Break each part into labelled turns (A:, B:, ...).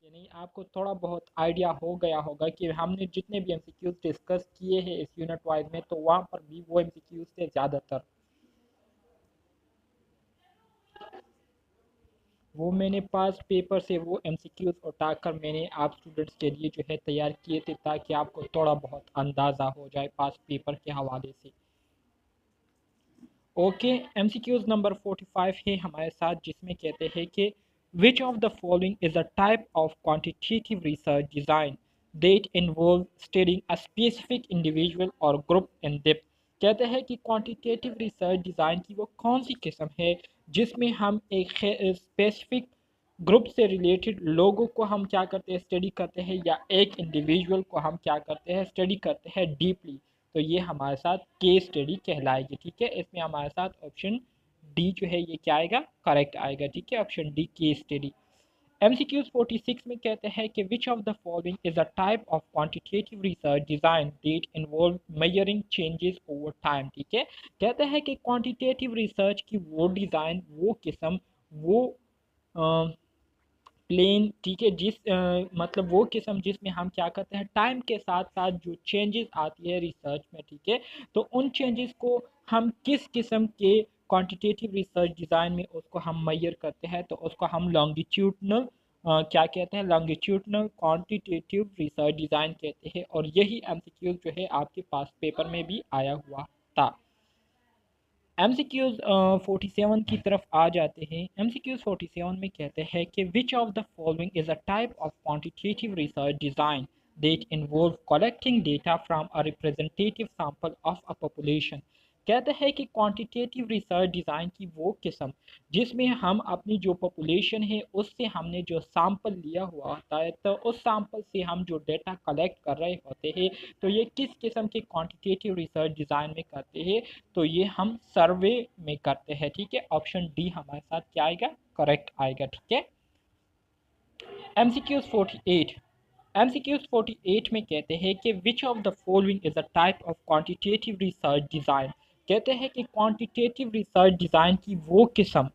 A: यानी आपको थोड़ा बहुत आइडिया हो गया होगा कि हमने जितने भी एमसीक्यूज डिस्कस किए हैं इस यूनिट वाइज में, तो वहाँ पर भी वो एमसीक्यूज थे ज़्यादातर। वो मैंने पास पेपर से वो एमसीक्यूज उठाकर मैंने आप स्टूडेंट्स के लिए जो है तैयार किए थे, ताकि आपको थोड़ा बहुत अंदाज़ा हो जाए पास पेपर के हवाले से। ओके, एमसीक्यूज नंबर 45 है हमारे साथ, जिसमें कहते हैं कि विच of the following is a type of quantitative research design that involve studying a specific individual और ग्रुप इन डेप्थ। कहते हैं कि क्वांटिटेटिव रिसर्च डिज़ाइन की वो कौन सी किस्म है जिसमें हम एक स्पेसिफिक ग्रुप से रिलेटेड लोगों को हम क्या करते हैं, स्टडी करते हैं, या एक इंडिविजुअल को हम क्या करते हैं, स्टडी करते हैं डीपली। तो ये हमारे साथ केस स्टडी कहलाएगी। ठीक है, इसमें हमारे साथ ऑप्शन डी जो है ये क्या आएगा, करेक्ट आएगा। ठीक है, option D case study. MCQs 46 में कहते हैं कि विच of the following is a type of quantitative research design that involve measuring changes over time. ठीक है, कहते हैं कि क्वांटिटेटिव रिसर्च की वो डिज़ाइन, वो किस्म, वो प्लेन, ठीक है, मतलब वो किस्म जिसमें हम क्या करते हैं, टाइम के साथ साथ जो चेंजेस आती है रिसर्च में, ठीक है, तो उन चेंजेस को हम किस किस्म के क्वांटिटेटिव रिसर्च डिज़ाइन में उसको हम मैयर करते हैं, तो उसको हम लॉन्गिट्यूडनल क्या कहते हैं, लॉन्गिट्यूडनल क्वांटिटेटिव रिसर्च डिज़ाइन कहते हैं। और यही एमसीक्यू जो है आपके पास पेपर में भी आया हुआ था। MCQs 47 की तरफ आ जाते हैं। MCQs 47 में कहते हैं कि विच of the following is a type of quantitative research design that involve collecting data from a representative sample of a population. कहते हैं कि क्वांटिटेटिव रिसर्च डिज़ाइन की वो किस्म जिसमें हम अपनी जो पॉपुलेशन है उससे हमने जो सैंपल लिया हुआ होता है, तो उस सैंपल से हम जो डेटा कलेक्ट कर रहे होते हैं, तो ये किस किस्म के क्वांटिटेटिव रिसर्च डिज़ाइन में करते हैं, तो ये हम सर्वे में करते हैं। ठीक है, ऑप्शन डी हमारे साथ क्या आएगा, करेक्ट आएगा। ठीक है, MCQs 48। MCQs 48 में कहते हैं कि विच of the following is a type of quantitative research design. कहते हैं कि क्वांटिटेटिव रिसर्च डिज़ाइन की वो किस्म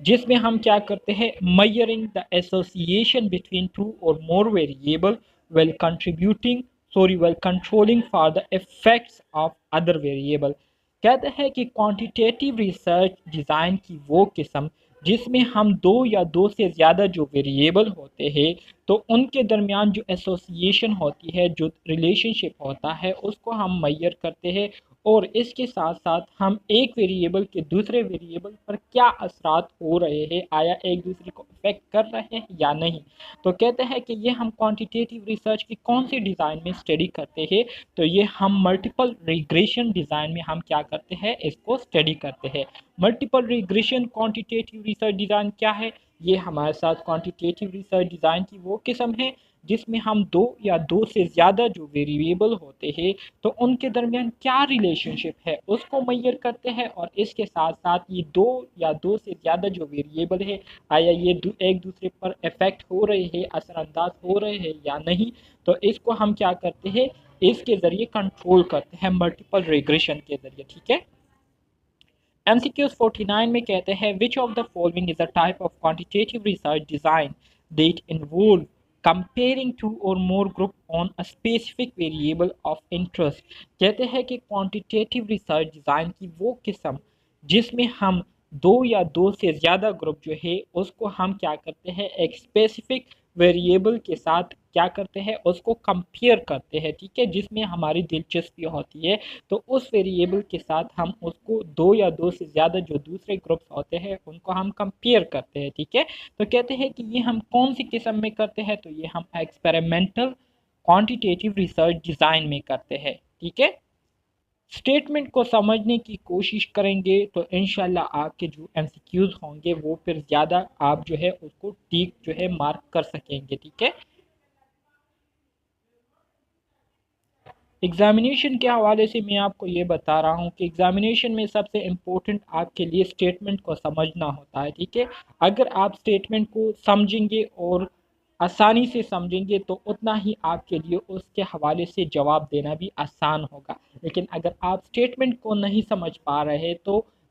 A: जिसमें हम क्या करते हैं, measuring the association between two or more variable well contributing well controlling for the effects of other variable. कहते हैं कि क्वांटिटेटिव रिसर्च डिज़ाइन की वो किस्म जिसमें हम दो या दो से ज़्यादा जो वेरिएबल होते हैं, तो उनके दरमियान जो एसोसिएशन होती है, जो रिलेशनशिप होता है, उसको हम मैयर करते हैं। और इसके साथ साथ हम एक वेरिएबल के दूसरे वेरिएबल पर क्या असरात हो रहे हैं, आया एक दूसरे को इफेक्ट कर रहे हैं या नहीं। तो कहते हैं कि ये हम क्वांटिटेटिव रिसर्च की कौन सी डिज़ाइन में स्टडी करते हैं, तो ये हम मल्टीपल रिग्रेशन डिज़ाइन में हम क्या करते हैं, इसको स्टडी करते हैं। Multiple regression quantitative research design क्या है, ये हमारे साथ क्वांटिटेटिव रिसर्च डिज़ाइन की वो किस्म है जिसमें हम दो या दो से ज़्यादा जो वेरिएबल होते हैं, तो उनके दरमियान क्या रिलेशनशिप है उसको मैयर करते हैं। और इसके साथ साथ ये दो या दो से ज़्यादा जो वेरिएबल है, आया ये एक दूसरे पर इफेक्ट हो रहे हैं, असरअंदाज हो रहे हैं या नहीं, तो इसको हम क्या करते हैं, इसके ज़रिए कंट्रोल करते हैं मल्टीपल रिग्रेशन के ज़रिए। ठीक है, MCQs 49 में कहते हैं विच of the following is a type of quantitative research design that involve comparing two or more group on a specific variable of interest। कहते हैं कि क्वांटिटेटिव रिसर्च डिज़ाइन की वो किस्म जिसमें हम दो या दो से ज़्यादा ग्रुप जो है उसको हम क्या करते हैं, एक स्पेसिफिक वेरिएबल के साथ क्या करते हैं, उसको कंपेयर करते हैं। ठीक है, जिसमें हमारी दिलचस्पी होती है, तो उस वेरिएबल के साथ हम उसको दो या दो से ज़्यादा जो दूसरे ग्रुप्स होते हैं उनको हम कंपेयर करते हैं। ठीक है, तो कहते हैं कि ये हम कौन सी किस्म में करते हैं, तो ये हम एक्सपेरिमेंटल क्वांटिटेटिव रिसर्च डिज़ाइन में करते हैं। ठीक है, स्टेटमेंट को समझने की कोशिश करेंगे तो इंशाल्लाह आपके जो एमसीक्यूज होंगे वो फिर ज़्यादा आप जो है उसको ठीक जो है मार्क कर सकेंगे। ठीक है, एग्जामिनेशन के हवाले से मैं आपको ये बता रहा हूँ कि एग्जामिनेशन में सबसे इम्पोर्टेंट आपके लिए स्टेटमेंट को समझना होता है। ठीक है, अगर आप स्टेटमेंट को समझेंगे और आसानी से समझेंगे तो उतना ही आपके लिए उसके हवाले से जवाब देना भी आसान होगा। लेकिन अगर आप स्टेटमेंट को नहीं समझ पा रहे तो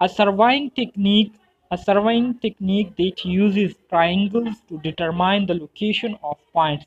A: A surveying technique that uses triangles to determine the location of points۔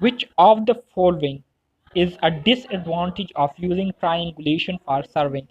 A: which of the following is a disadvantage of using triangulation for surveying؟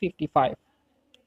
A: 55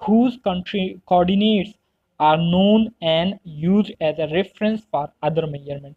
A: whose coordinates are known and used as a reference for other measurement۔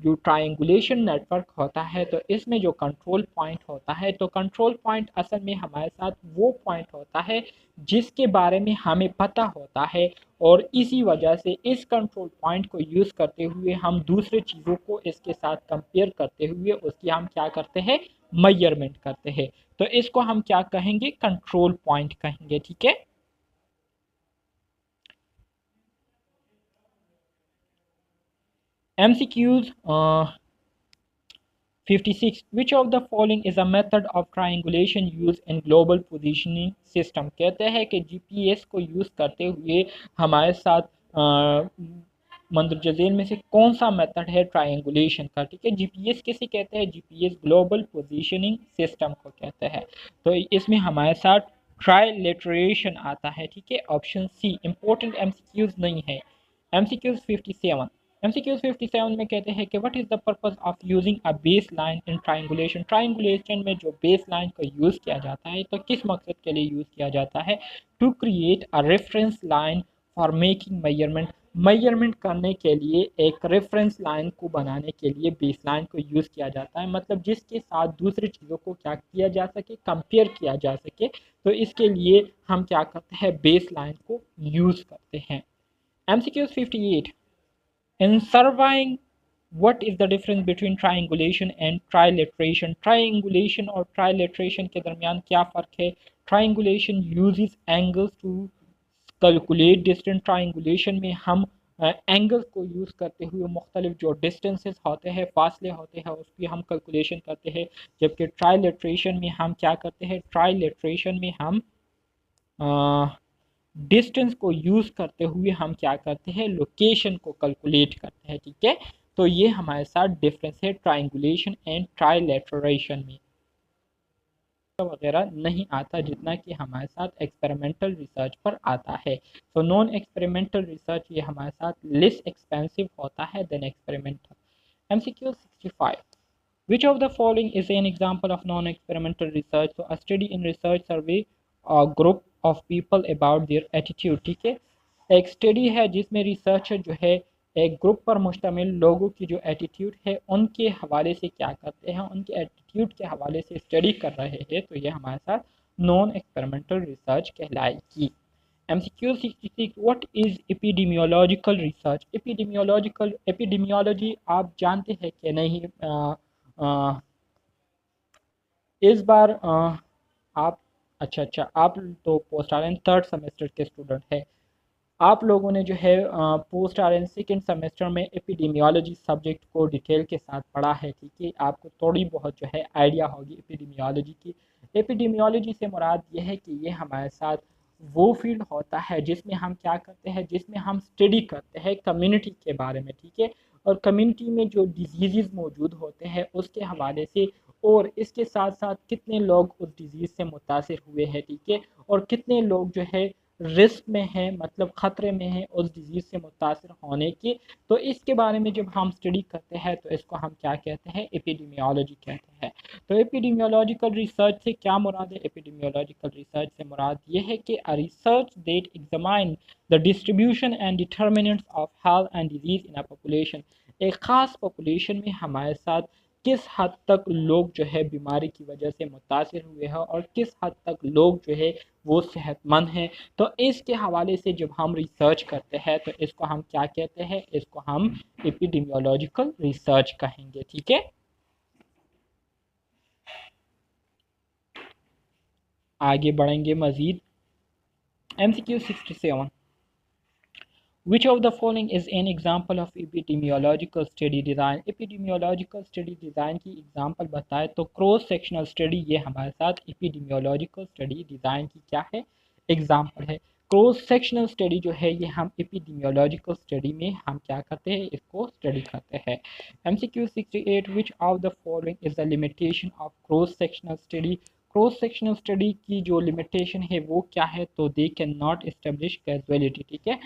A: जो triangulation network होता है तो इसमें जो control point होता है तो control point असल में हमारे साथ वो पॉइंट होता है जिसके बारे में हमें पता होता है और इसी वजह से इस कंट्रोल पॉइंट को यूज़ करते हुए हम दूसरे चीज़ों को इसके साथ कंपेयर करते हुए उसकी हम क्या करते हैं मेजरमेंट करते हैं। तो इसको हम क्या कहेंगे कंट्रोल पॉइंट कहेंगे। ठीक है। MCQs 56 which of the following is a method of triangulation used in global positioning system। कहते हैं कि जीपीएस को यूज़ करते हुए हमारे साथ मंदरजा झेल में से कौन सा मेथड है ट्रायंगुलेशन का। ठीक है। जीपीएस किसे कहते हैं जीपीएस ग्लोबल पोजीशनिंग सिस्टम को कहते हैं। तो इसमें हमारे साथ ट्राइलेटरेशन आता है। ठीक है। ऑप्शन सी इंपॉर्टेंट एमसीक्यूज नहीं है। एमसीक्यूज 57 MCQ 57 में कहते हैं कि what is the purpose of using a base line in triangulation. Triangulation में जो बेस लाइन को यूज़ किया जाता है तो किस मकसद के लिए यूज़ किया जाता है to create a reference line for making measurement करने के लिए एक रेफरेंस लाइन को बनाने के लिए बेस लाइन को यूज़ किया जाता है। मतलब जिसके साथ दूसरी चीज़ों को क्या किया जा सके कंपेयर किया जा सके। तो इसके लिए हम क्या करते हैं बेस लाइन को यूज़ करते हैं। MCQ 58 in surveying what is the difference between triangulation and trilateration। triangulation और trilateration के दरमियान क्या फ़र्क है। triangulation uses angles to calculate distance। triangulation में हम एंगल्स को यूज़ करते हुए मुख्तलिफ जो डिस्टेंसेस होते हैं फासले होते हैं उसकी हम कैलकुलेशन करते हैं। जबकि ट्राइलेट्रेशन में हम क्या करते हैं ट्राइलेट्रेशन में हम डिस्टेंस को यूज़ करते हुए हम क्या करते हैं लोकेशन को कैलकुलेट करते हैं। ठीक है। तो ये हमारे साथ डिफरेंस है ट्राइंगुलेशन एंड ट्राइलेटरेशन में वगैरह नहीं आता जितना कि हमारे साथ एक्सपेरिमेंटल रिसर्च पर आता है। तो नॉन एक्सपेरिमेंटल रिसर्च ये हमारे साथ लेस एक्सपेंसिव होता है then experimental. MCQ 65 which of the following is an example of non experimental research। so a study in research survey a group of people about their attitude। ठीक है। एक study है जिसमें रिसर्चर जो है एक ग्रुप पर मुश्तमिल लोगों की जो एटीट्यूड है उनके हवाले से क्या करते हैं उनके एटीट्यूड के हवाले से स्टडी कर रहे हैं। तो ये हमारे साथ नॉन एक्सपेरिमेंटल रिसर्च कहलाएगी। MCQ 66 what is epidemiological research. Epidemiology आप जानते हैं कि नहीं। इस बार आप अच्छा आप तो post R N third semester के स्टूडेंट है। आप लोगों ने जो है post R N second semester में एपिडेमियोलॉजी सब्जेक्ट को डिटेल के साथ पढ़ा है। ठीक है। आपको थोड़ी बहुत जो है आइडिया होगी एपिडेमियोलॉजी की। एपिडेमियोलॉजी से मुराद ये है कि ये हमारे साथ वो फील्ड होता है जिसमें हम क्या करते हैं जिसमें हम स्टडी करते हैं कम्युनिटी के बारे में। ठीक है। और कम्युनिटी में जो डिजीज़ मौजूद होते हैं उसके हवाले से और इसके साथ साथ कितने लोग उस डिज़ीज़ से मुतासिर हुए हैं। ठीक है। और कितने लोग जो है रिस्क में हैं मतलब ख़तरे में हैं उस डिज़ीज़ से मुतासिर होने की। तो इसके बारे में जब हम स्टडी करते हैं तो इसको हम क्या कहते हैं एपिडेमियोलॉजी कहते हैं। तो एपिडेमियोलॉजिकल रिसर्च से क्या मुराद है एपिडेमियोलॉजिकल रिसर्च से मुराद ये है कि a research that examine the distribution and determinants of health and disease in a population. एक ख़ास पॉपुलेशन में हमारे साथ किस हद तक लोग जो है बीमारी की वजह से मुतासिर हुए हैं और किस हद तक लोग जो है वो सेहतमंद हैं। तो इसके हवाले से जब हम रिसर्च करते हैं तो इसको हम क्या कहते हैं इसको हम एपिडेमियोलॉजिकल रिसर्च कहेंगे। ठीक है। आगे बढ़ेंगे मज़ीद। MCQ 67 Which of the following is an example of epidemiological study design। epidemiological study design की एग्जांपल बताए तो क्रॉस सेक्शनल स्टडी ये हमारे साथ epidemiological study design की क्या है एग्जांपल है। क्रॉस सेक्शनल स्टडी जो है ये हम epidemiological study में हम क्या करते हैं इसको स्टडी करते हैं। MCQ 68 Which of the following is the limitation of cross sectional study। Cross sectional study की जो लिमिटेशन है वो क्या है तो they can not establish casualty. ठीक है।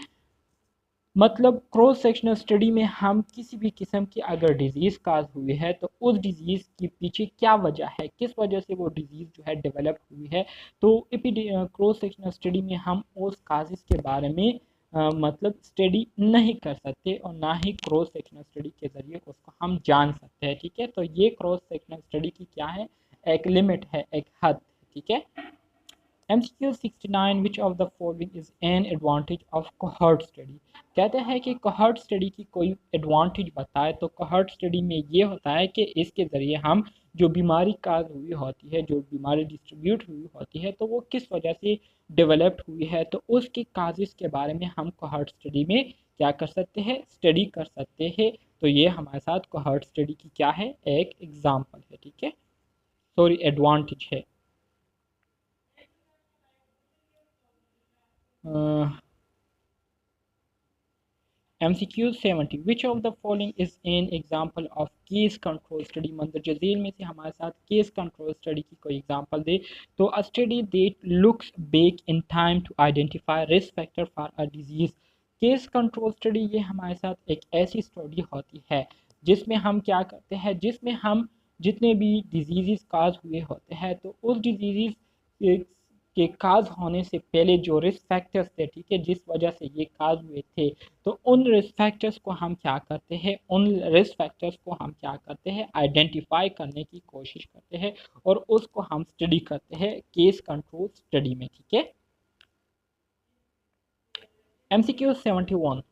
A: मतलब क्रॉस सेक्शनल स्टडी में हम किसी भी किस्म की अगर डिज़ीज़ काज हुई है तो उस डिज़ीज़ के पीछे क्या वजह है किस वजह से वो डिज़ीज़ जो है डेवलप हुई है। तो क्रॉस सेक्शनल स्टडी में हम उस काजेस के बारे में मतलब स्टडी नहीं कर सकते और ना ही क्रॉस सेक्शनल स्टडी के ज़रिए उसको हम जान सकते हैं। ठीक है, तो ये क्रॉस सेक्शनल स्टडी की क्या है, एक लिमिट है, एक हद। ठीक है। MCQ 69 which of the following is an advantage of cohort study. कहते हैं कि कोहर्ट स्टडी की कोई एडवांटेज बताए, तो कोहर्ट स्टडी में ये होता है कि इसके ज़रिए हम जो बीमारी काज हुई होती है, जो बीमारी डिस्ट्रीब्यूट हुई होती है, तो वो किस वजह से डेवलप्ड हुई है, तो उसके काजेज़ के बारे में हम कोहर्ट स्टडी में क्या कर सकते हैं, स्टडी कर सकते हैं। तो ये हमारे साथ कोहर्ट स्टडी की क्या है, एक एग्जाम्पल है। ठीक है, सॉरी एडवांटेज है। MCQ 70 which of the following is an example of case control study. मंदरजा झील में से हमारे साथ केस कंट्रोल स्टडी की कोई एग्जाम्पल दे, तो a study that looks back in time to identify risk factor for a disease. Case control study ये हमारे साथ एक ऐसी स्टडी होती है जिसमें हम क्या करते हैं, जिसमें हम जितने भी डिजीज़ काज हुए होते हैं, तो उस डिजीज़ के काज होने से पहले जो रिस्क फैक्टर्स थे, ठीक है, जिस वजह से ये काज हुए थे, तो उन रिस्क फैक्टर्स को हम क्या करते हैं, उन रिस्क फैक्टर्स को हम क्या करते हैं, आइडेंटिफाई करने की कोशिश करते हैं और उसको हम स्टडी करते हैं केस कंट्रोल स्टडी में। ठीक है। MCQ 71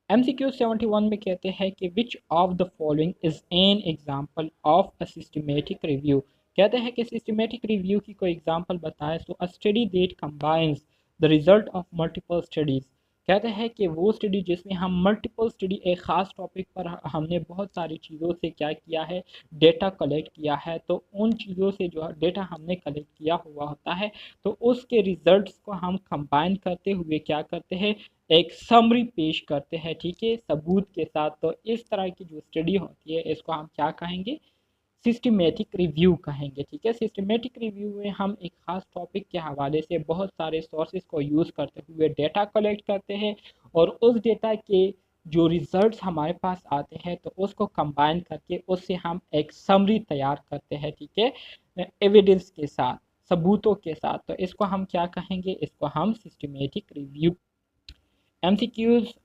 A: MCQ 71 में कहते हैं कि विच of the following is an example of a systematic review. कहते हैं कि सिस्टमेटिक रिव्यू की कोई एग्जाम्पल बताए, तो a study that combines the result of multiple studies. कहते हैं कि वो स्टडी जिसमें हम मल्टीपल स्टडी, एक ख़ास टॉपिक पर हमने बहुत सारी चीज़ों से क्या किया है, डेटा कलेक्ट किया है, तो उन चीज़ों से जो डेटा हमने कलेक्ट किया हुआ होता है, तो उसके रिजल्ट्स को हम कंबाइन करते हुए क्या करते हैं, एक समरी पेश करते हैं। ठीक है, सबूत के साथ। तो इस तरह की जो स्टडी होती है, इसको हम क्या कहेंगे, सिस्टमेटिक रिव्यू कहेंगे। ठीक है, सिस्टमेटिक रिव्यू में हम एक ख़ास टॉपिक के हवाले से बहुत सारे सोर्सेज को यूज़ करते हुए डेटा कलेक्ट करते हैं और उस डेटा के जो रिजल्ट्स हमारे पास आते हैं, तो उसको कंबाइन करके उससे हम एक समरी तैयार करते हैं। ठीक है, एविडेंस के साथ, सबूतों के साथ। तो इसको हम क्या कहेंगे, इसको हम सिस्टमेटिक रिव्यू। MCQs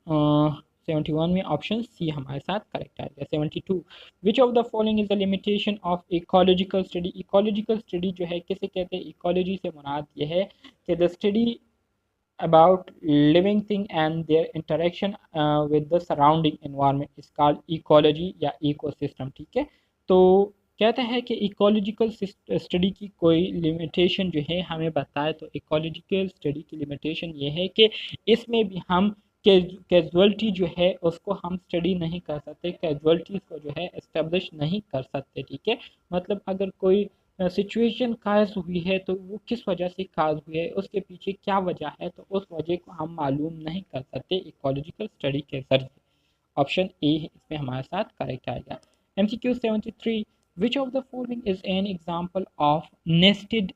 A: 71 में ऑप्शन सी हमारे साथ करेक्ट आएगा। 72 विच of the following is the limitation of ecological study. Ecological study जो है किसे कहते हैं, इकोलॉजी से मुराद ये है कि the study about living thing and their interaction with the surrounding environment is called ecology या ecosystem। ठीक है, तो कहते हैं कि इकोलॉजिकल स्टडी की कोई लिमिटेशन जो है हमें बताए, तो इकोलॉजिकल स्टडी की लिमिटेशन ये है कि इसमें भी हम कैजुअलिटी जो है उसको हम स्टडी नहीं कर सकते, कैजुअलिटीज़ को जो है इस्टेब्लिश नहीं कर सकते। ठीक है, मतलब अगर कोई सिचुएशन काज हुई है, तो वो किस वजह से काज हुई है, उसके पीछे क्या वजह है, तो उस वजह को हम मालूम नहीं कर सकते इकोलॉजिकल स्टडी के जरिए। ऑप्शन ए इसमें हमारे साथ करेक्ट आएगा। MCQ 73 which of the following is an example of nested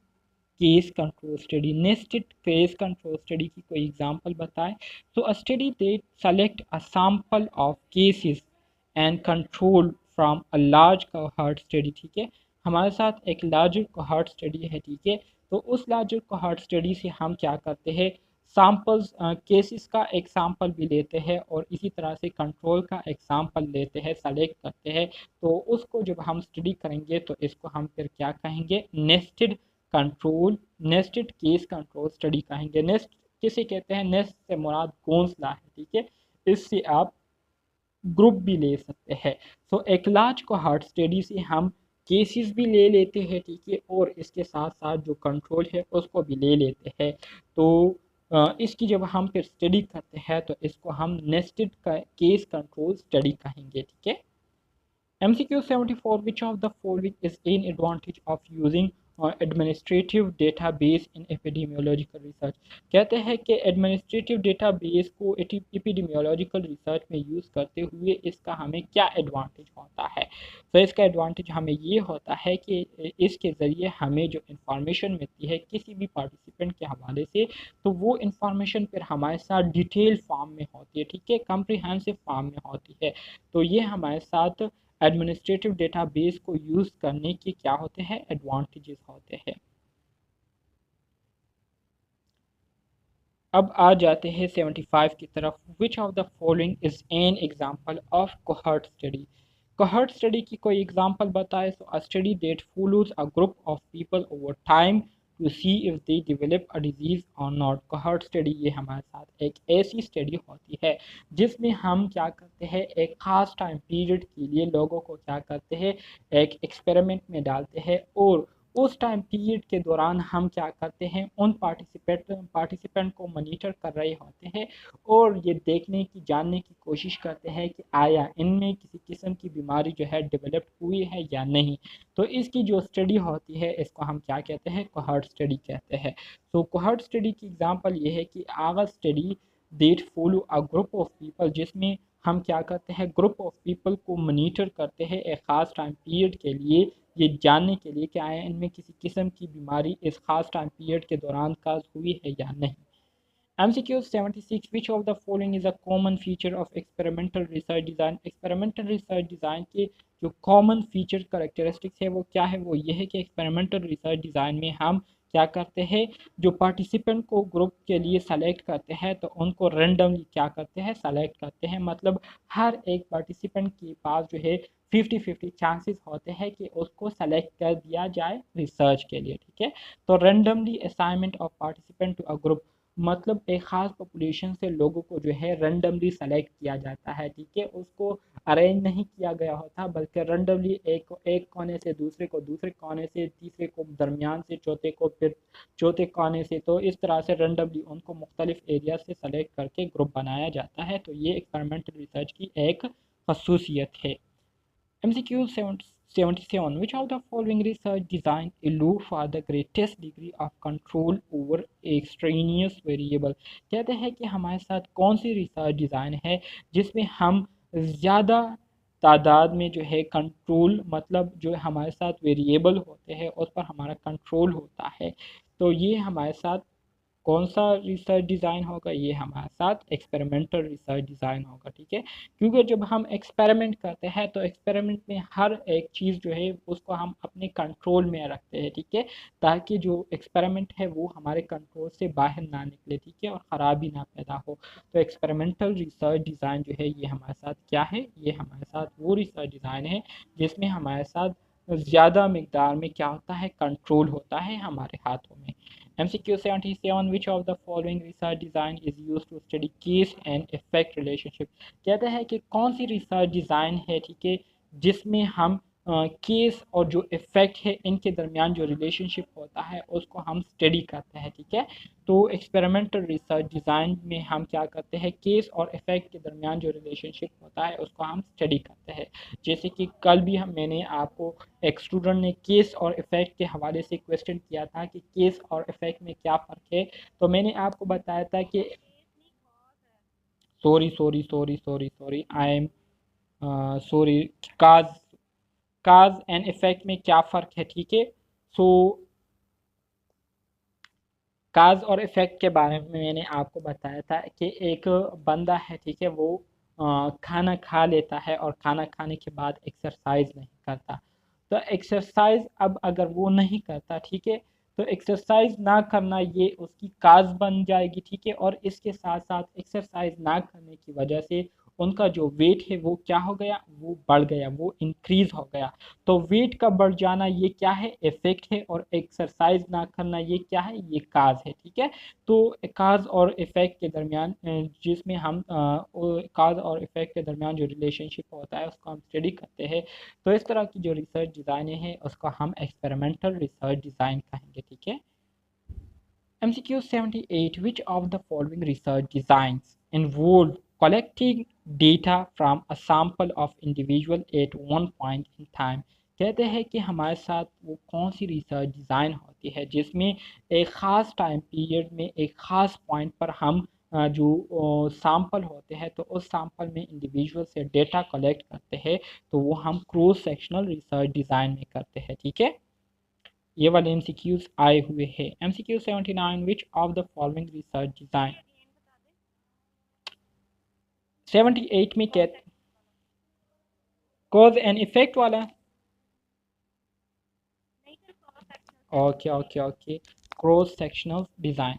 A: case control study. Nested case control study की कोई एग्जाम्पल बताए, तो a study that select a sample of cases and control from a large cohort study. ठीक है, हमारे साथ एक larger cohort study है। ठीक है, तो उस लार्जर कोहॉर्ट स्टडी से हम क्या करते हैं, सैम्पल्स, केसेस का एक सैंपल भी लेते हैं और इसी तरह से कंट्रोल का एक सैंपल लेते हैं, सेलेक्ट करते हैं। तो उसको जब हम स्टडी करेंगे, तो इसको हम फिर क्या कहेंगे, nested control, nested case control study कहेंगे। नेस्ट किसे कहते हैं, नेस्ट से मुराद घोंसला है। ठीक है, इससे आप ग्रुप भी ले सकते हैं। सो एक लार्ज को हार्ट स्टडी से हम केसेस भी ले लेते हैं। ठीक है, और इसके साथ साथ जो कंट्रोल है उसको भी ले लेते हैं। तो इसकी जब हम फिर स्टडी करते हैं, तो इसको हम नेस्टेड का केस कंट्रोल स्टडी कहेंगे। ठीक है। MCQ 74 which of the following is an advantage of using administrative database in epidemiological research. कहते हैं कि एडमिनिस्ट्रेटिव डेटाबेस को एपिडेमियोलॉजिकल रिसर्च में यूज़ करते हुए इसका हमें क्या एडवांटेज होता है। तो इसका एडवांटेज हमें ये होता है कि इसके ज़रिए हमें जो इंफॉर्मेशन मिलती है किसी भी पार्टिसिपेंट के हवाले से, तो वो इंफॉर्मेशन फिर हमारे साथ डिटेल फॉर्म में होती है। ठीक है, कम्प्रिहेंसिव फॉर्म में होती है। तो ये हमारे साथ एडमिनिस्ट्रेटिव डेटाबेस को यूज़ करने के क्या होते हैं, एडवांटेजेस होते हैं। अब आ जाते हैं 75 की तरफ। Which of the following is an example of cohort study. Cohort study की कोई एग्जाम्पल बताए। तो a study that follows a group of people over time to see if they develop a disease और नॉट। कोहर्ट स्टडी ये हमारे साथ एक ऐसी स्टडी होती है जिसमें हम क्या करते हैं, एक ख़ास टाइम पीरियड के लिए लोगों को क्या करते हैं, एक एक्सपेरिमेंट में डालते हैं और उस टाइम पीरियड के दौरान हम क्या करते हैं, उन पार्टिसिपेंट को मॉनिटर कर रहे होते हैं और ये देखने की जानने की कोशिश करते हैं कि आया इनमें किसी किस्म की बीमारी जो है डेवलप हुई है या नहीं। तो इसकी जो स्टडी होती है इसको हम क्या कहते हैं, कोहर्ट स्टडी कहते हैं। तो कोहर्ट स्टडी की एग्जांपल ये है कि आगा study that follow a group of people, जिसमें हम क्या करते हैं, ग्रुप ऑफ पीपल को मॉनिटर करते हैं एक ख़ास टाइम पीरियड के लिए, ये जानने के लिए कि आया इनमें किसी किस्म की बीमारी इस खास टाइम पीरियड के दौरान काज हुई है या नहीं। MCQ 76 which of the following is a common feature of experimental research design। experimental research design के जो कॉमन फीचर करेक्टरिस्टिक्स है वो क्या है, वो ये है कि एक्सपेरिमेंटल रिसर्च डिज़ाइन में हम क्या करते हैं, जो पार्टिसिपेंट को ग्रुप के लिए सेलेक्ट करते हैं तो उनको रेंडमली क्या करते हैं, सेलेक्ट करते हैं। मतलब हर एक पार्टिसिपेंट के पास जो है 50-50 चांसेस होते हैं कि उसको सेलेक्ट कर दिया जाए रिसर्च के लिए, ठीक है। तो randomly assignment of participant to a group, मतलब एक ख़ास पॉपुलेशन से लोगों को जो है रेंडमली सेलेक्ट किया जाता है, ठीक है। उसको अरेंज नहीं किया गया होता बल्कि रेंडमली एक कोने से दूसरे को, दूसरे कोने से तीसरे को, दरमियान से चौथे को, फिर चौथे कोने से, तो इस तरह से रेंडमली उनको मुख्तलिफ एरिया से सेलेक्ट करके ग्रुप बनाया जाता है। तो ये एक्सपेरिमेंटल रिसर्च की एक खसूसियत है। MCQ 77 which of the following research design allow for the greatest degree of control over extraneous variable। कहते हैं कि हमारे साथ कौन सी रिसर्च डिज़ाइन है जिसमें हम ज़्यादा तादाद में जो है कंट्रोल, मतलब जो हमारे साथ वेरिएबल होते हैं उस पर हमारा कंट्रोल होता है। तो ये हमारे साथ कौन सा रिसर्च डिज़ाइन होगा, ये हमारे साथ एक्सपेरिमेंटल रिसर्च डिज़ाइन होगा, ठीक है। क्योंकि जब हम एक्सपेरिमेंट करते हैं तो एक्सपेरिमेंट में हर एक चीज़ जो है उसको हम अपने कंट्रोल में रखते हैं, ठीक है, ताकि जो एक्सपेरिमेंट है वो हमारे कंट्रोल से बाहर ना निकले, ठीक है, और ख़राबी ना पैदा हो। तो एक्सपेरिमेंटल रिसर्च डिज़ाइन जो है ये हमारे साथ क्या है, ये हमारे साथ वो रिसर्च डिज़ाइन है जिसमें हमारे साथ ज़्यादा मकदार में क्या होता है, कंट्रोल होता है हमारे हाथों में। MCQ 77 which of the following research design is used to study case and effect relationship। कहता है कि कौन सी रिसर्च डिज़ाइन है, ठीक है, जिसमें हम केस और जो इफ़ेक्ट है इनके दरमियान जो रिलेशनशिप होता है उसको हम स्टडी करते हैं, ठीक है। तो एक्सपेरिमेंटल रिसर्च डिज़ाइन में हम क्या करते हैं, केस और इफ़ेक्ट के दरमियान जो रिलेशनशिप होता है उसको हम स्टडी करते हैं। जैसे कि कल भी मैंने आपको, एक स्टूडेंट ने केस और इफ़ेक्ट के हवाले से क्वेश्चन किया था कि केस और इफ़ेक्ट में क्या फ़र्क है। तो मैंने आपको बताया था कि sorry I am sorry, cause cause and effect में क्या फ़र्क है, ठीक है। सो काज और इफ़ेक्ट के बारे में मैंने आपको बताया था कि एक बंदा है, ठीक है, वो खाना खा लेता है और खाना खाने के बाद एक्सरसाइज नहीं करता। तो एक्सरसाइज अब अगर वो नहीं करता, ठीक है, तो एक्सरसाइज ना करना ये उसकी काज बन जाएगी, ठीक है। और इसके साथ साथ एक्सरसाइज ना करने की वजह से उनका जो वेट है वो क्या हो गया, वो बढ़ गया, वो इंक्रीज हो गया। तो वेट का बढ़ जाना ये क्या है, इफेक्ट है, और एक्सरसाइज ना करना ये क्या है, ये काज है, ठीक है। तो काज और इफेक्ट के दरमियान जिसमें हम काज और इफेक्ट के दरमियान जो रिलेशनशिप होता है उसको हम स्टडी करते हैं। तो इस तरह की जो रिसर्च डिज़ाइन है उसको हम एक्सपेरिमेंटल रिसर्च डिज़ाइन कहेंगे, ठीक है। MCQ 78 which of the following research designs involve collecting data from a sample of individual at one point in time। कहते हैं कि हमारे साथ वो कौन सी रिसर्च डिज़ाइन होती है जिसमें एक ख़ास टाइम पीरियड में एक ख़ास पॉइंट पर हम जो सैंपल होते हैं तो उस सैंपल में इंडिविजुअल से डेटा कलेक्ट करते हैं। तो वो हम क्रॉस सेक्शनल रिसर्च डिज़ाइन में करते हैं, ठीक है। ये वाले MCQs आए हुए हैं। MCQ 79 which of the following research design. 78 में क्या, कॉज एंड इफेक्ट वाला। Okay okay okay, cross sectional design.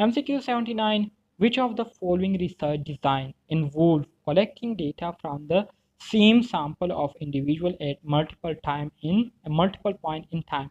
A: MCQ 79 which of the following research design involve collecting data from the same sample of individual at multiple point in time؟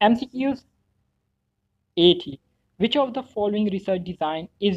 A: MCQs 80 which of the following research design is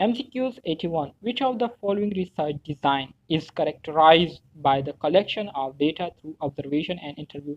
A: MCQs 81 which of the following research design is characterized by the collection of data through observation and interview؟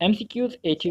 A: MCQs 80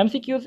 A: MCQs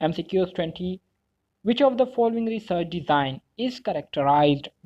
A: MCQs 20 which of the following research design is characterized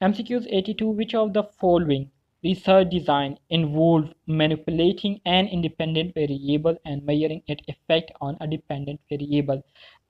A: MCQs 82. Which of the following research design involve manipulating an independent variable and measuring its effect on a dependent variable؟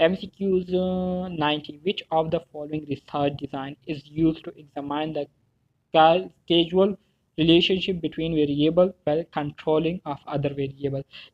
A: MCQs 90. Which of the following research design is used to examine the causal relationship between variable while controlling of other variable؟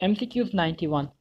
A: MCQs 91.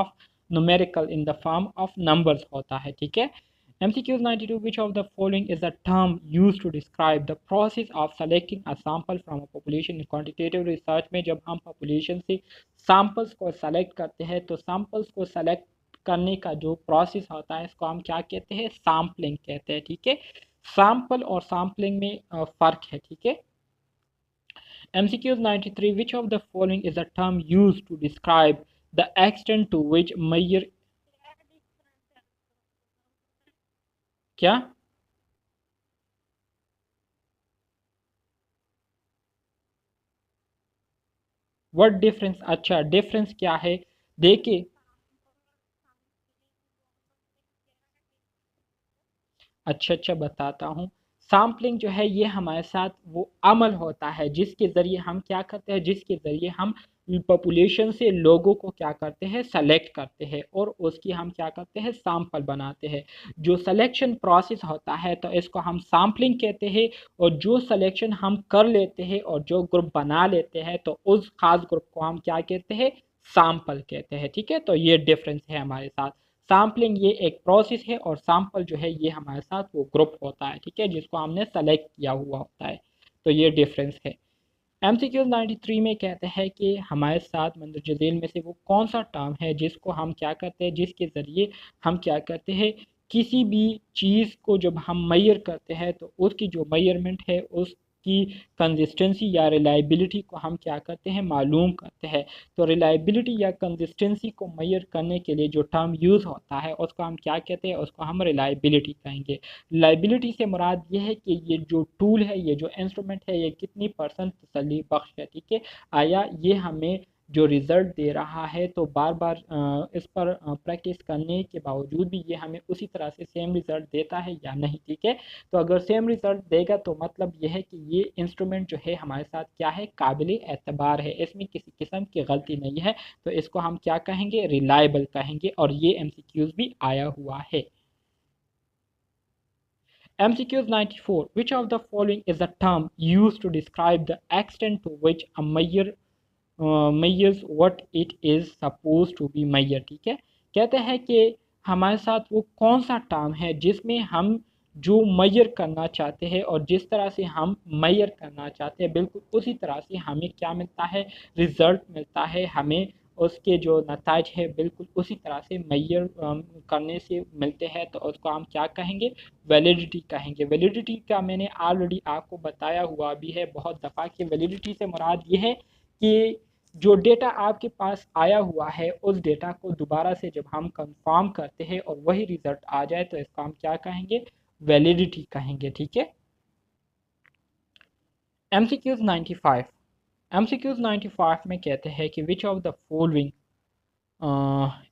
A: of numerical in the form of numbers होता है, ठीक है। MCQs 92 which of the following is a term used to describe the process of selecting a sample from a population in quantitative research में जब हम population से samples को select करते हैं तो samples को select करने का जो प्रोसेस होता है इसको हम क्या कहते हैं, सैम्पलिंग कहते हैं, ठीक है। सैंपल और सैम्पलिंग में फ़र्क है, ठीक है। MCQs 93 which of the following is a term used to describe the extent to which measure क्या व्हाट डिफरेंस, अच्छा डिफरेंस क्या है, देखिए अच्छा बताता हूँ। सैम्पलिंग जो है ये हमारे साथ वो अमल होता है जिसके ज़रिए हम क्या करते हैं, जिसके ज़रिए हम पॉपुलेशन से लोगों को क्या करते हैं, सेलेक्ट करते हैं और उसकी हम क्या करते हैं, सैंपल बनाते हैं। जो सिलेक्शन प्रोसेस होता है तो इसको हम सैम्पलिंग कहते हैं और जो सिलेक्शन हम कर लेते हैं और जो ग्रुप बना लेते हैं तो उस खास ग्रुप को हम क्या कहते हैं, सैंपल कहते हैं, ठीक है। तो ये डिफरेंस है हमारे साथ। सैम्पलिंग ये एक प्रोसेस है और सैंपल जो है ये हमारे साथ वो ग्रुप होता है, ठीक है, जिसको हमने सेलेक्ट किया हुआ होता है। तो ये डिफरेंस है। MCQ 93 में कहते हैं कि हमारे साथ मंदरजा झील में से वो कौन सा टर्म है जिसको हम क्या करते हैं, जिसके ज़रिए हम क्या करते हैं, किसी भी चीज़ को जब हम मेजर करते हैं तो उसकी जो मेजरमेंट है उसकी कंसिस्टेंसी या रिलायबिलिटी को हम क्या करते हैं, मालूम करते हैं। तो रिलायबिलिटी या कंसिस्टेंसी को मेजर करने के लिए जो टर्म यूज़ होता है उसको हम क्या कहते हैं, उसको हम रिलायबिलिटी कहेंगे। रिलायबिलिटी से मुराद ये है कि ये जो टूल है, ये जो इंस्ट्रूमेंट है, ये कितनी परसेंट तसल्ली बख्श है, ठीक है। आया ये हमें जो रिज़ल्ट दे रहा है तो बार बार इस पर प्रैक्टिस करने के बावजूद भी ये हमें उसी तरह से सेम रिज़ल्ट देता है या नहीं, ठीक है। तो अगर सेम रिज़ल्ट देगा तो मतलब ये है कि ये इंस्ट्रूमेंट जो है हमारे साथ क्या है, काबिल एतबार है, इसमें किसी किस्म की गलती नहीं है। तो इसको हम क्या कहेंगे, रिलायबल कहेंगे। और ये MCQs भी आया हुआ है। MCQs 94 which of the following is a term used to describe the extent to which a measure measures what it is supposed to be measure, ठीक है। कहते हैं कि हमारे साथ वो कौन सा टर्म है जिसमें हम जो मेजर करना चाहते हैं और जिस तरह से हम मेजर करना चाहते हैं बिल्कुल उसी तरह से हमें क्या मिलता है, रिज़ल्ट मिलता है, हमें उसके जो नताइज है बिल्कुल उसी तरह से मेजर करने से मिलते हैं। तो उसको हम क्या कहेंगे, वैलिडिटी कहेंगे। वैलिडिटी का मैंने ऑलरेडी आपको बताया हुआ भी है बहुत दफ़ा कि वैलिडिटी से मुराद ये है कि जो डेटा आपके पास आया हुआ है उस डेटा को दोबारा से जब हम कंफर्म करते हैं और वही रिज़ल्ट आ जाए तो इसको हम क्या कहेंगे, वैलिडिटी कहेंगे, ठीक है। MCQs 95 MCQs 95 में कहते हैं कि which of the following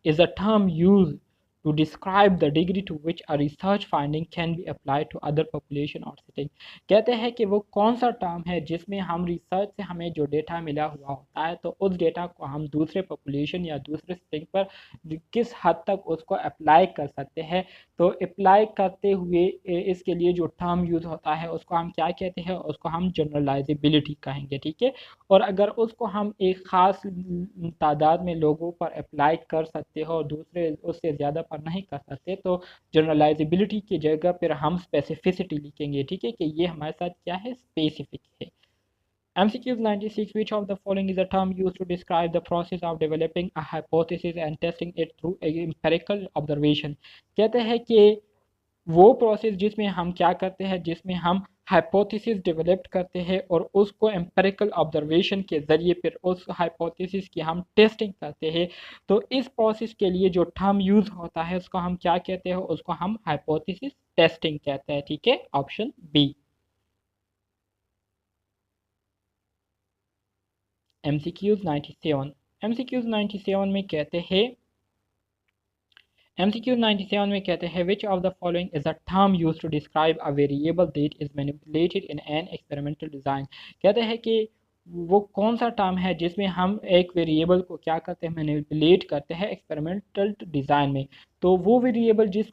A: is a term used to describe the degree to which a research finding can be applied to other population or setting। कहते हैं कि वो कौन सा टर्म है जिसमें हम रिसर्च से हमें जो डेटा मिला हुआ होता है तो उस डेटा को हम दूसरे पॉपुलेशन या दूसरे सेटिंग पर किस हद तक उसको अप्लाई कर सकते हैं। तो अप्लाई करते हुए इसके लिए जो टर्म यूज़ होता है उसको हम क्या कहते हैं, उसको हम जनरलाइजेबिलिटी कहेंगे, ठीक है। और अगर उसको हम एक ख़ास तादाद में लोगों पर अप्लाई कर सकते हो और दूसरे उससे ज़्यादा पर नहीं कर सकते तो जनरलाइजेबिलिटी की जगह पर हम स्पेसिफिसिटी लिखेंगे, ठीक है, कि ये हमारे साथ क्या है, स्पेसिफिक है। MCQs 96 which of the following is a term used to describe the process of developing a hypothesis and testing it through empirical observation। कहते हैं कि वो प्रोसेस जिसमें हम क्या करते हैं, जिसमें हम हाइपोथेसिस डेवलप करते हैं और उसको एम्पिरिकल ऑब्जर्वेशन के ज़रिए फिर उस हाइपोथेसिस की हम टेस्टिंग करते हैं। तो इस प्रोसेस के लिए जो टर्म यूज़ होता है उसको हम क्या कहते हैं, उसको हम हाइपोथेसिस टेस्टिंग कहते हैं, ठीक है, ऑप्शन बी। MCQs 97 MCQs 97 में कहते हैं MCQ 97 में कहते हैं which of the following is a term used to describe a variable that is manipulated in an experimental design। कहते हैं कि वो कौन सा टर्म है जिसमें हम एक वेरिएबल को क्या करते हैं, मैनिपुलेट करते हैं एक्सपेरिमेंटल डिज़ाइन में। तो वो वेरिएबल जिस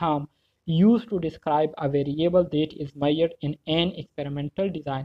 A: term used to describe a variable that is measured in an experimental design؟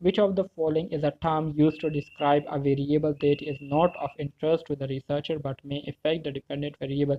A: which of the following is a term used to describe a variable that is not of interest to the researcher but may affect the dependent variable؟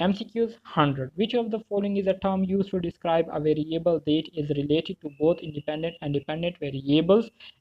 A: MCQs 100 which of the following is a term used to describe a variable that is related to both independent and dependent variables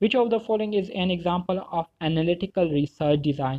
A: which of the following is an example of analytical research design؟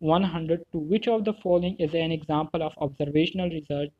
A: 102 which of the following is an example of observational research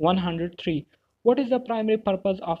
A: 103 What is the primary purpose of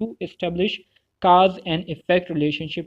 A: to establish cause and effect relationship۔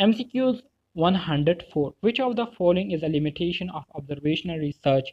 A: MCQs 104 which of the following is a limitation of observational research؟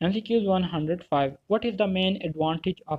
A: MCQs 105 What is the main advantage of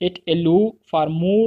A: it allow for more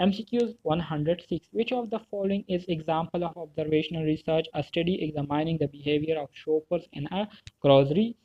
A: MCQs 106 which of the following is example of observational research؟ a study examining the behavior of shoppers in a grocery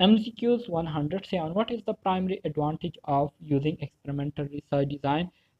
A: MCQs 107 What is the primary advantage of using experimental research design؟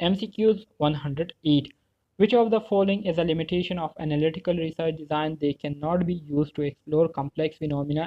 A: MCQs 108 which of the following is a limitation of analytical research design؟ they cannot be used to explore complex phenomena۔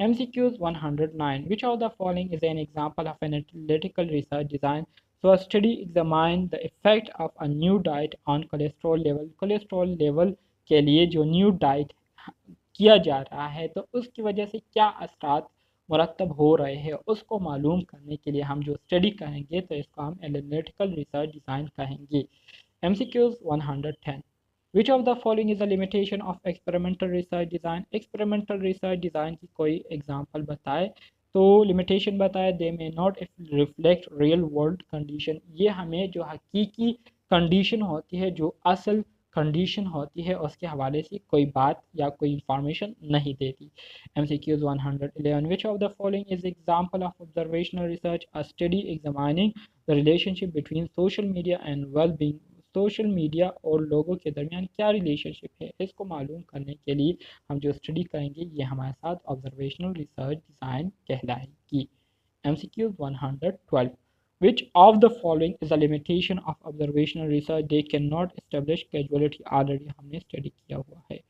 A: MCQs 109. Which of the following is an example of an analytical research design? So a study examines the effect of a new diet on cholesterol level. Cholesterol level के लिए जो new diet किया जा रहा है तो उसकी वजह से क्या असरात मुरतब हो रहे हैं उसको मालूम करने के लिए हम जो स्टडी करेंगे तो इसको हम एनालिटिकल रिसर्च डिज़ाइन कहेंगे. MCQs 110. Which of the following is a limitation of experimental research design? Experimental research design की कोई एग्जांपल बताए तो लिमिटेशन बताए they may not reflect real world condition. ये हमें जो हकीकी कंडीशन होती है जो असल कंडीशन होती है उसके हवाले से कोई बात या कोई इंफॉर्मेशन नहीं देती. MCQs 111. Which of the following is example of observational research? A study examining the relationship between social media and well-being. Social media और लोगों के दरमियान क्या रिलेशनशिप है इसको मालूम करने के लिए हम जो स्टडी करेंगे ये हमारे साथ ऑब्जर्वेशनल रिसर्च डिज़ाइन कहलाएगी. MCQs 112. Which of the following is a limitation of observational research? They cannot establish causality. Already हमने स्टडी किया हुआ है.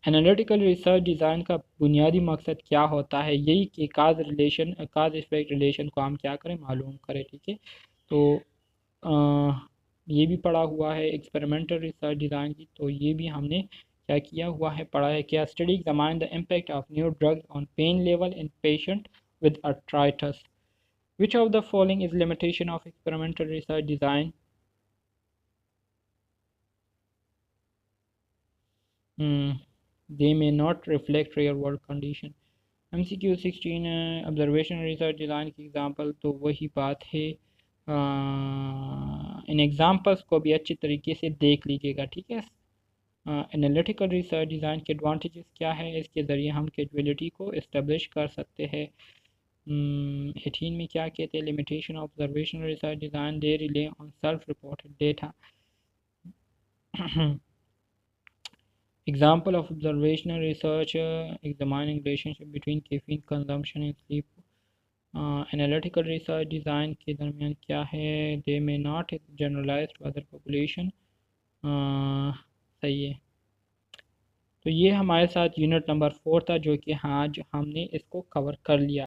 A: एनालिटिकल रिसर्च डिज़ाइन का बुनियादी मकसद क्या होता है? यही कि काज इफेक्ट रिलेशन को हम क्या करें मालूम करें. ठीक है, तो ये भी पढ़ा हुआ है एक्सपेरिमेंटल रिसर्च डिज़ाइन की, तो ये भी हमने क्या किया हुआ है पढ़ा है. क्या study examine the impact of new drugs on pain level in patient with arthritis. Which of the following is limitation of experimental research design? They may not reflect real world condition. MCQ 16 observational research design की example तो वही बात है. इन examples को भी अच्छी तरीके से देख लीजिएगा. ठीक है, एनालिटिकल रिसर्च डिज़ाइन के एडवांटेजेस क्या है? इसके ज़रिए हम कैजुअलिटी को इस्टेब्लिश कर सकते हैं. 18 में क्या कहते हैं? Limitation of observational research design they relay on self reported data. Example of observational research examining relationship between caffeine consumption and sleep. Analytical research design के दरमियान क्या है? They may not generalize to other population. सही है. तो ये हमारे साथ यूनिट नंबर 4 था जो कि हाँ जो हमने इसको कवर कर लिया.